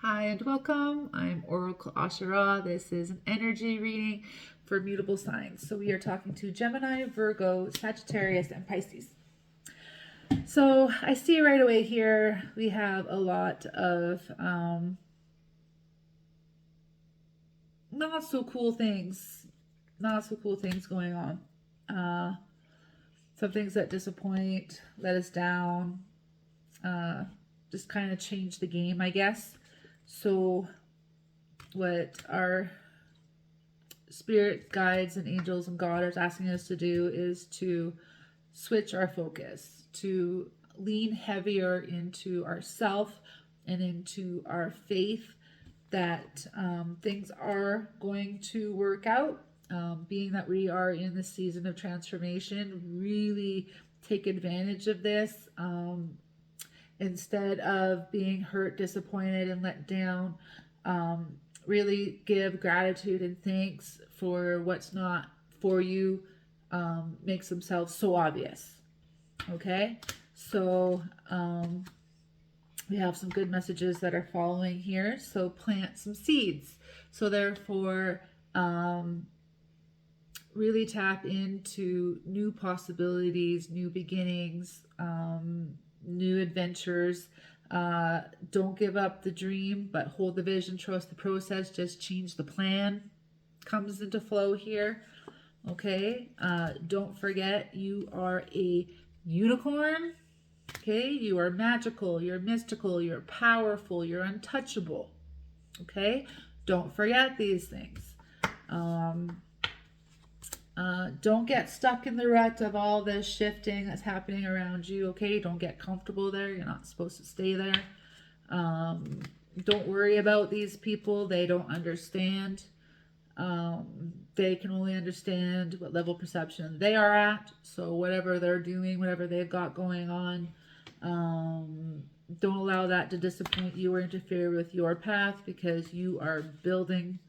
Hi and welcome. I'm Oracle Asherah. This is an energy reading for mutable signs. So we are talking to Gemini, Virgo, Sagittarius, and Pisces. So I see right away here we have a lot of not so cool things going on. Some things that disappoint, let us down, just kind of change the game, I guess. So what our spirit guides and angels and God are asking us to do is to switch our focus, to lean heavier into ourself and into our faith that things are going to work out. Being that we are in the season of transformation, really take advantage of this. Instead of being hurt, disappointed, and let down, really give gratitude and thanks for what's not for you, makes themselves so obvious. Okay, so we have some good messages that are following here. So plant some seeds. So therefore, really tap into new possibilities, new beginnings, new adventures. Don't give up the dream, but hold the vision, trust the process, just change the plan. Comes into flow here. Okay, don't forget you are a unicorn. Okay, you are magical, you're mystical, you're powerful, you're untouchable. Okay, don't forget these things. Don't get stuck in the rut of all this shifting that's happening around you, okay? Don't get comfortable there. You're not supposed to stay there. Don't worry about these people. They don't understand. They can only understand what level of perception they are at. So whatever they're doing, whatever they've got going on, don't allow that to disappoint you or interfere with your path, because you are building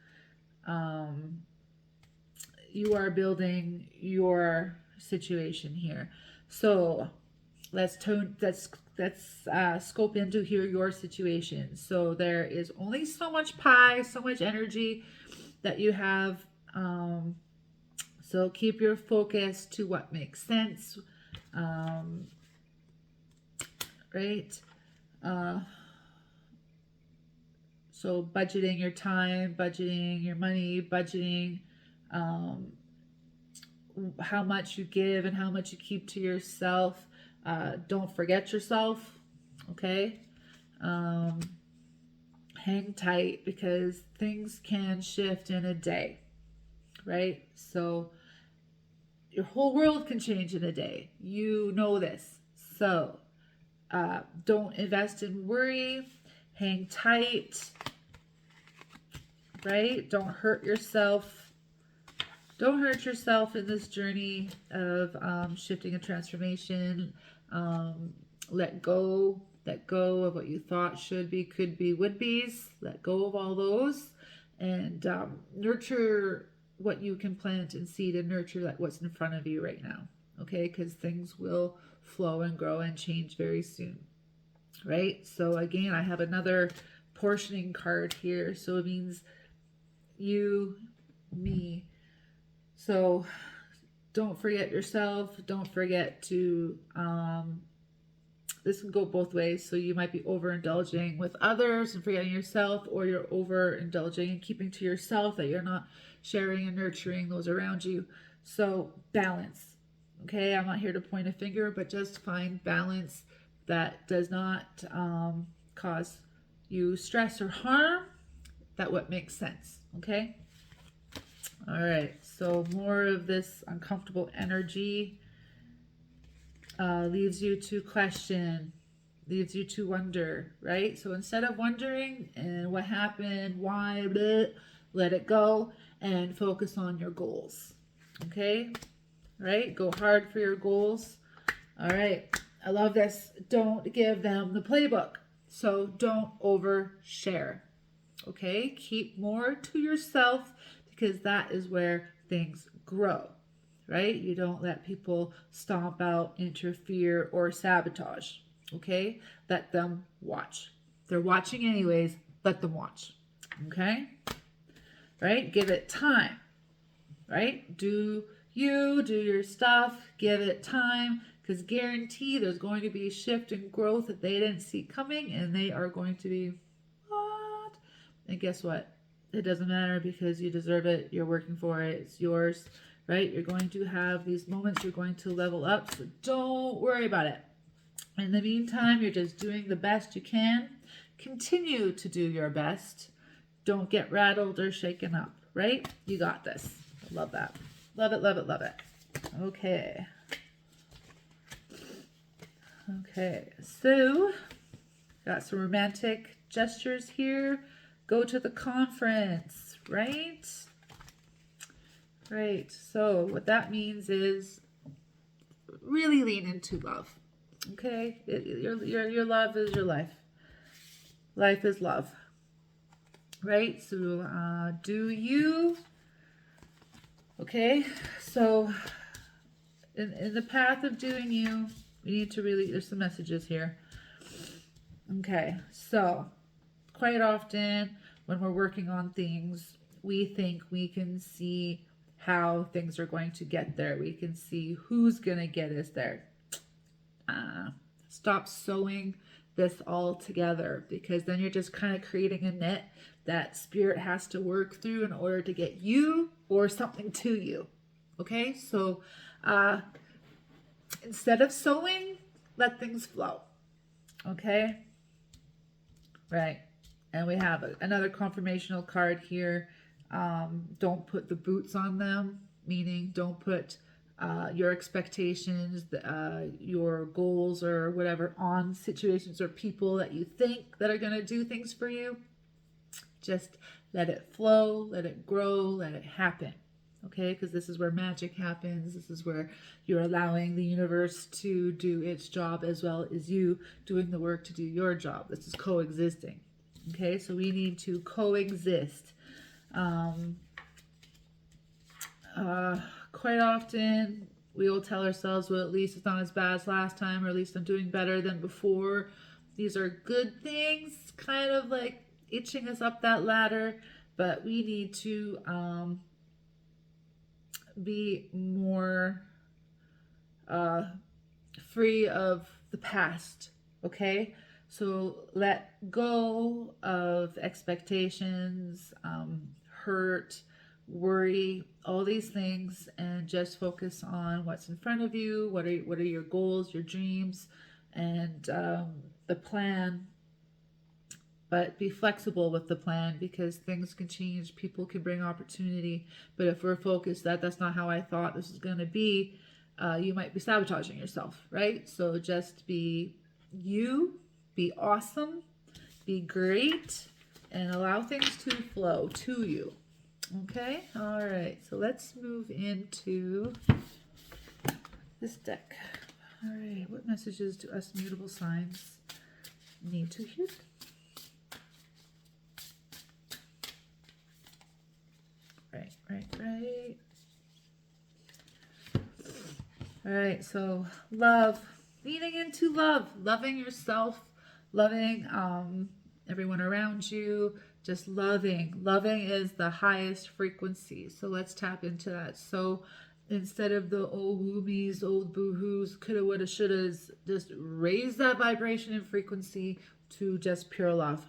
your situation here. So let's scope into here your situation. So there is only so much pie, so much energy that you have. So keep your focus to what makes sense. Right? So budgeting your time, budgeting your money, budgeting how much you give and how much you keep to yourself. Don't forget yourself, okay? Hang tight, because things can shift in a day, right? So your whole world can change in a day. You know this. So don't invest in worry. Hang tight, right? Don't hurt yourself. Don't hurt yourself in this journey of shifting and transformation. Let go of what you thought should be, could be, would be's. Let go of all those, and nurture what you can plant and seed, and nurture like what's in front of you right now. Okay, because things will flow and grow and change very soon. Right? So again, I have another portioning card here. So it means you, me. So don't forget yourself. Don't forget to, this can go both ways. So you might be overindulging with others and forgetting yourself, or you're overindulging and keeping to yourself, that you're not sharing and nurturing those around you. So balance. Okay, I'm not here to point a finger, but just find balance that does not cause you stress or harm, that what makes sense. Okay. All right, so more of this uncomfortable energy leaves you to question, leaves you to wonder, right? So instead of wondering and what happened, why, blah, let it go and focus on your goals. Okay, right? Go hard for your goals. All right, I love this. Don't give them the playbook. So don't overshare. Okay, keep more to yourself, because that is where things grow, right? You don't let people stomp out, interfere, or sabotage. Okay, let them watch. They're watching anyways. let them watch. Okay? Right? Give it time. Right? Do your stuff, give it time, because guarantee there's going to be a shift and growth that they didn't see coming, and they are going to be, what? And guess what? It doesn't matter, because you deserve it. You're working for it. It's yours, right? You're going to have these moments. You're going to level up, so don't worry about it. In the meantime, you're just doing the best you can. Continue to do your best. Don't get rattled or shaken up, right? You got this. I love that. Love it, love it, love it. Okay. Okay, so got some romantic gestures here. Go to the conference, right? Right, so what that means is really lean into love. Okay, your love is your life. Life is love, right? So do you? Okay, so in the path of doing you, we need to really, there's some messages here. Okay, so quite often when we're working on things, we think we can see how things are going to get there. We can see who's going to get us there. Stop sewing this all together, because then you're just kind of creating a net that spirit has to work through in order to get you or something to you. Okay, so instead of sewing, let things flow. Okay, right. And we have another confirmational card here. Don't put the boots on them, meaning don't put your expectations, your goals or whatever on situations or people that you think that are going to do things for you. Just let it flow, let it grow, let it happen. Okay, because this is where magic happens. This is where you're allowing the universe to do its job as well as you doing the work to do your job. This is coexisting. Okay, so we need to coexist. Quite often we will tell ourselves, well, at least it's not as bad as last time, or at least I'm doing better than before. These are good things, kind of like itching us up that ladder, but we need to be more free of the past. Okay, so let go of expectations, hurt, worry, all these things, and just focus on what's in front of you. What are your goals, your dreams, and the plan. But be flexible with the plan, because things can change. People can bring opportunity. But if we're focused that that's not how I thought this was going to be, you might be sabotaging yourself, right? So just be you, be awesome, be great, and allow things to flow to you. Okay? All right. So let's move into this deck. All right. What messages do us mutable signs need to hear? Right. All right, so love, leaning into love, loving yourself, loving everyone around you, just loving. Loving is the highest frequency, so let's tap into that. So instead of the old woobies, old boohoos, coulda, woulda, shouldas, just raise that vibration and frequency to just pure love.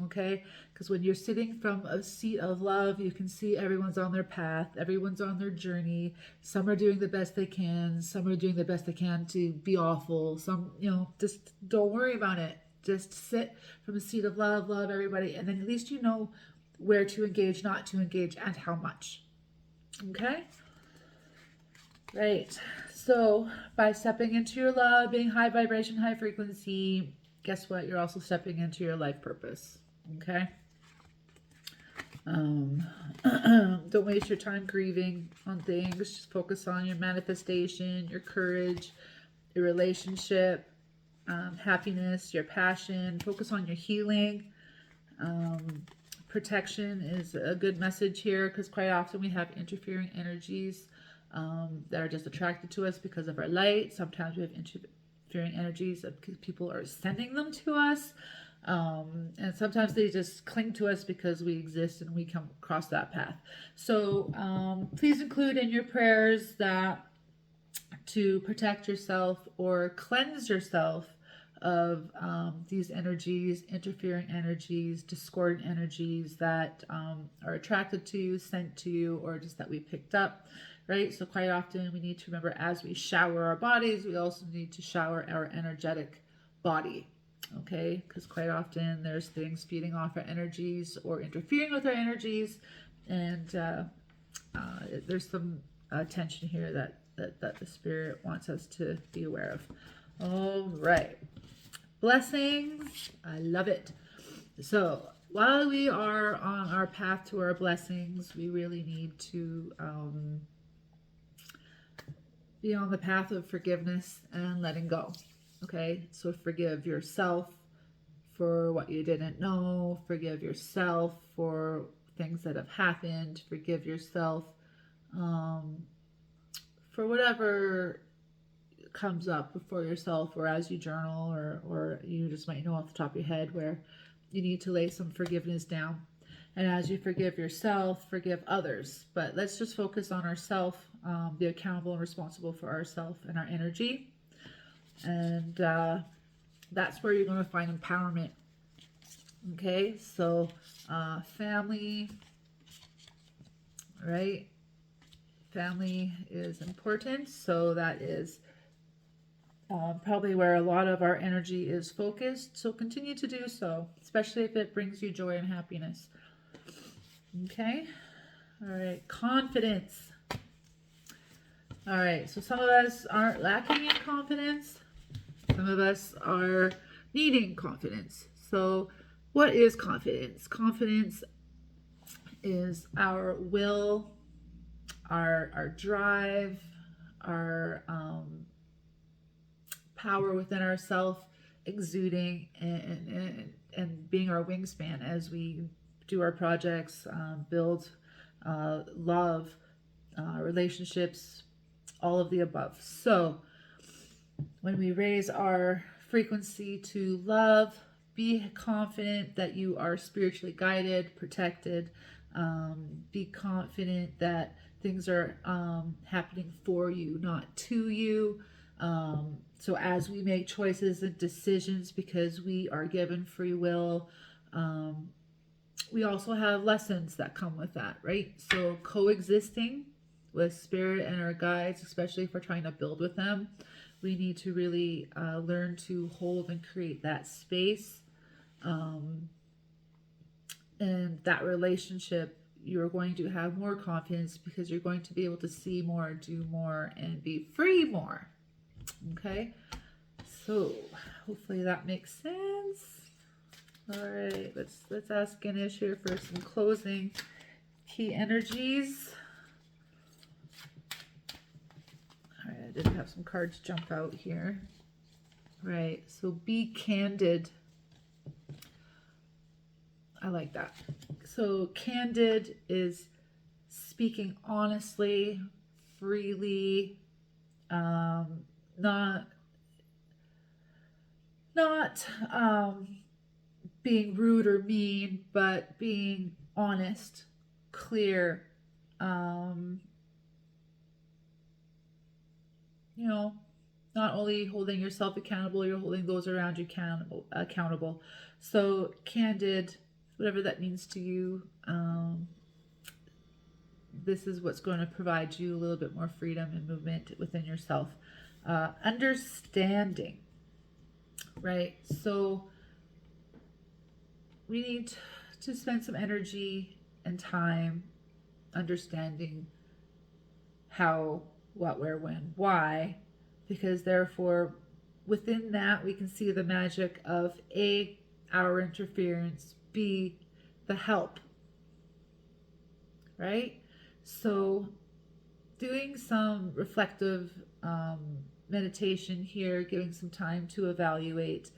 Okay, because when you're sitting from a seat of love, you can see everyone's on their path, everyone's on their journey. Some are doing the best they can, some are doing the best they can to be awful. Some, just don't worry about it. Just sit from a seat of love, love everybody, and then at least you know where to engage, not to engage, and how much. Okay? Right. So by stepping into your love, being high vibration, high frequency, guess what? You're also stepping into your life purpose. Okay. Don't waste your time grieving on things. Just focus on your manifestation, your courage, your relationship, happiness, your passion. Focus on your healing. Protection is a good message here, because quite often we have interfering energies that are just attracted to us because of our light. Sometimes we have interfering energies that people are sending them to us. And sometimes they just cling to us because we exist and we come across that path. So please include in your prayers that to protect yourself or cleanse yourself of these energies, interfering energies, discordant energies that are attracted to you, sent to you, or just that we picked up, right? So quite often we need to remember, as we shower our bodies, we also need to shower our energetic body, okay? Because quite often there's things feeding off our energies or interfering with our energies, and there's some tension here that the spirit wants us to be aware of. All right. Blessings. I love it. So while we are on our path to our blessings, we really need to be on the path of forgiveness and letting go. Okay, so forgive yourself for what you didn't know. Forgive yourself for things that have happened. Forgive yourself for whatever comes up before yourself, or as you journal, or you just might know off the top of your head where you need to lay some forgiveness down. And as you forgive yourself, forgive others. But let's just focus on ourselves, be accountable and responsible for ourselves and our energy. And that's where you're going to find empowerment. Okay, so family, right? Family is important, so that is probably where a lot of our energy is focused. So continue to do so, especially if it brings you joy and happiness. Okay, all right, confidence. All right, so some of us aren't lacking in confidence. Some of us are needing confidence. So what is confidence? Confidence is our will, our drive, our power within ourselves exuding and being our wingspan as we do our projects, build love, relationships, all of the above. So when we raise our frequency to love, be confident that you are spiritually guided, protected. Be confident that things are happening for you, not to you. So as we make choices and decisions, because we are given free will, we also have lessons that come with that, right? So coexisting with spirit and our guides, especially if we're trying to build with them, we need to really learn to hold and create that space. And that relationship, you're going to have more confidence because you're going to be able to see more, do more, and be free more. Okay, so hopefully that makes sense. All right, let's ask Ganesh here for some closing key energies. All right, I did have some cards jump out here. Right, so be candid. I like that. So candid is speaking honestly, freely, not being rude or mean, but being honest, clear, you know, not only holding yourself accountable, you're holding those around you accountable. So candid, whatever that means to you, this is what's going to provide you a little bit more freedom and movement within yourself. Understanding, right? So we need to spend some energy and time understanding how, what, where, when, why, because therefore within that we can see the magic of A, our interference, B, the help, right? So doing some reflective meditation here, giving some time to evaluate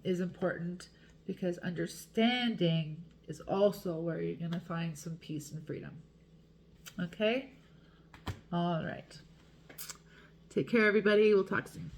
is important, because understanding is also where you're going to find some peace and freedom. Okay? All right. Take care, everybody. We'll talk soon.